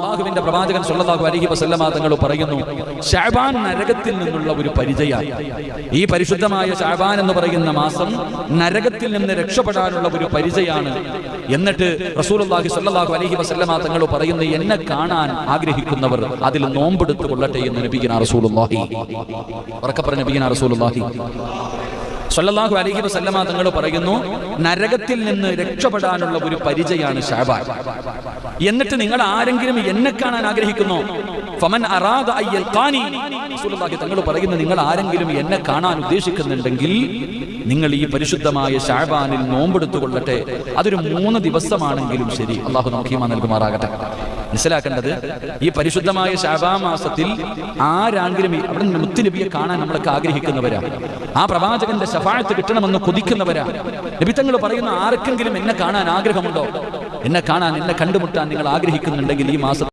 അല്ലാഹുവിന്റെ പ്രവാചകൻ സ്വല്ലല്ലാഹു അലൈഹി വസല്ലമ തങ്ങൾ പറയുന്നു, ശഅബാൻ നരകത്തിൽ നിന്നുള്ള ഒരു പരിചയാണ്. ഈ പരിശുദ്ധമായ ശഅബാൻ എന്ന് പറയുന്ന മാസം നരകത്തിൽ നിന്ന് രക്ഷപ്പെടാനുള്ള ഒരു പരിചയാണ്. എന്നിട്ട് റസൂലുള്ളാഹി സ്വല്ലല്ലാഹു അലൈഹി വസല്ലമ തങ്ങൾ പറയുന്നു, എന്നെ കാണാൻ ആഗ്രഹിക്കുന്നവർ അതിൽ നോമ്പെടുത്തു കൊള്ളട്ടെ എന്ന് നബിയുനാ റസൂലുള്ളാഹി ഉറക്കപ്പറഞ്ഞ നബിയുനാ റസൂലുള്ളാഹി സ്വല്ലല്ലാഹു അലൈഹി വസല്ലമ തങ്ങൾ പറയുന്നു, നരകത്തിൽ നിന്ന് രക്ഷപ്പെടാനുള്ള ഒരു പരിചയാണ് ശഅബാൻ. എന്നിട്ട് നിങ്ങൾ ആരെങ്കിലും എന്നെ കാണാൻ ആഗ്രഹിക്കുന്നു, ഫമൻ അറാദ അയ്യൽഖാനി, റസൂലുള്ളാഹി തങ്ങൾ പറയുന്നു, നിങ്ങൾ ആരെങ്കിലും എന്നെ കാണാൻ ഉദ്ദേശിക്കുന്നുണ്ടെങ്കിൽ നിങ്ങൾ ഈ പരിശുദ്ധമായ ശഅബാനിൽ നോമ്പെടുത്തു കൊള്ളട്ടെ. അതൊരു 3 ദിവസമാണെങ്കിലും ശരി. അല്ലാഹു നമുക്ക് ഈമാൻ നൽകുമാറാകട്ടെ. മനസ്സിലാക്കേണ്ടത്, ഈ പരിശുദ്ധമായ ശഅബാൻ മാസത്തിൽ ആരെങ്കിലും അവിടെ മുത്തുനബിയെ കാണാൻ നമ്മളൊക്കെ ആഗ്രഹിക്കുന്നവരാ, ആ പ്രവാചകന്റെ ശഫാഅത്ത് കിട്ടണമെന്ന് കൊതിക്കുന്നവരാ. നബി തങ്ങൾ പറയുന്ന, ആർക്കെങ്കിലും എന്നെ കാണാൻ ആഗ്രഹമുണ്ടോ? എന്നെ കാണാൻ, എന്നെ കണ്ടുമുട്ടാൻ നിങ്ങൾ ആഗ്രഹിക്കുന്നുണ്ടെങ്കിൽ ഈ മാസം